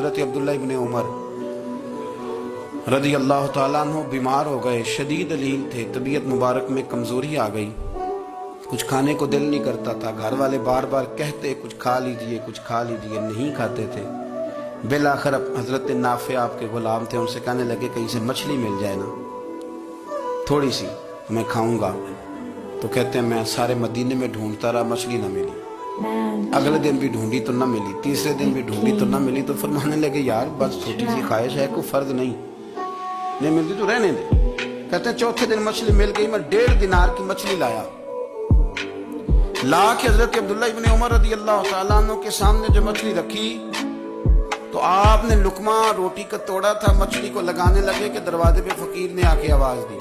حضرت عبداللہ ابن عمر رضی اللہ تعالیٰ عنہ بیمار ہو گئے، شدید علیل تھے، طبیعت مبارک میں کمزوری آ گئی، کچھ کھانے کو دل نہیں کرتا تھا، گھر والے بار بار کہتے کچھ کھا لیجئے کچھ کھا لیجئے، نہیں کھاتے تھے۔ بالآخر حضرت نافع آپ کے غلام تھے، ان سے کہنے لگے کہیں سے مچھلی مل جائے نا تھوڑی سی، میں کھاؤں گا۔ تو کہتے ہیں میں سارے مدینے میں ڈھونڈتا رہا، مچھلی نہ ملی، اگلے دن بھی ڈھونڈی تو نہ ملی، تیسرے دن بھی ڈھونڈی تو نہ ملی، تو فرمانے لگے یار بس چھوٹی سی خواہش ہے، کوئی فرض نہیں ملتی تو رہنے دے۔ کہتے ہیں چوتھے دن مچھلی مل گئی، میں 1.5 دینار کی مچھلی لایا، لا کے حضرت عبداللہ ابن عمر رضی اللہ تعالیٰ عنہ کے سامنے جو مچھلی رکھی تو آپ نے لقمہ روٹی کا توڑا تھا، مچھلی کو لگانے لگے کہ دروازے پہ فقیر نے آ کے آواز دی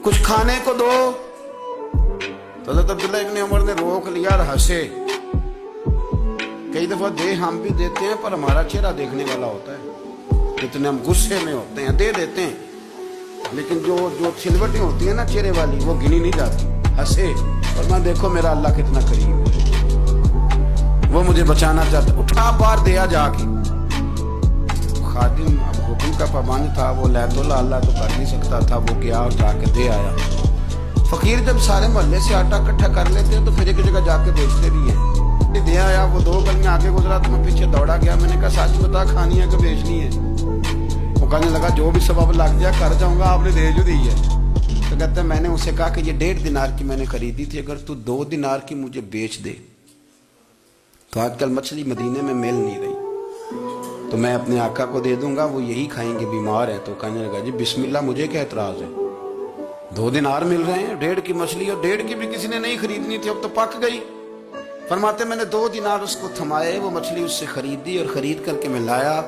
کچھ کھانے کو دو۔ تو حضرت عبداللہ ابن عمر نے روک لیا اور ہنسے۔ کئی دفعہ دے ہم بھی دیتے ہیں پر ہمارا چہرہ دیکھنے والا ہوتا ہے، اتنے ہم غصے میں ہوتے ہیں، دے دیتے ہیں، لیکن جو چھلوٹیں ہوتی ہیں نا چہرے والی وہ گنی نہیں جاتی۔ ہنسے اور میں دیکھو میرا اللہ کتنا قریب ہے، وہ مجھے بچانا چاہتا، اٹھا بار دیا جا کے۔ خادم اب حکم کا پابند تھا، وہ لیت اللہ تو کر نہیں سکتا تھا، وہ گیا اور جا کے دے آیا۔ فقیر جب سارے محلے سے آٹا اکٹھا کر لیتے ہیں تو پھر ایک جگہ جا کے بیچتے بھی ہیں۔ دے آیا، وہ 2 گلیاں آگے گزرا تو میں پیچھے دوڑا گیا، میں نے کہا سچ بتا کھانی ہے کہ بیچنی ہے؟ وہ کہنے لگا جو بھی سبب لگ جائے کر جاؤں گا، آپ نے دے جو دی ہے۔ تو کہتے ہیں میں نے اسے کہا کہ یہ 1.5 دینار کی میں نے خریدی تھی، اگر تو 2 دینار کی مجھے بیچ دے تو آج کل مچھلی مدینے میں مل نہیں رہی، تو میں اپنے آقا کو دے دوں گا، وہ یہی کھائیں گے، بیمار ہے۔ تو کہنے لگا جی بسم اللہ، مجھے کیا اعتراض ہے، 2 دینار مل رہے ہیں، 1.5 کی مچھلی، اور 1.5 کی بھی کسی نے نہیں خریدنی تھی، اب تو پک گئی۔ فرماتے میں نے 2 دینار اس کو تھمائے، وہ مچھلی اس سے خریدی اور خرید کر کے میں لایا۔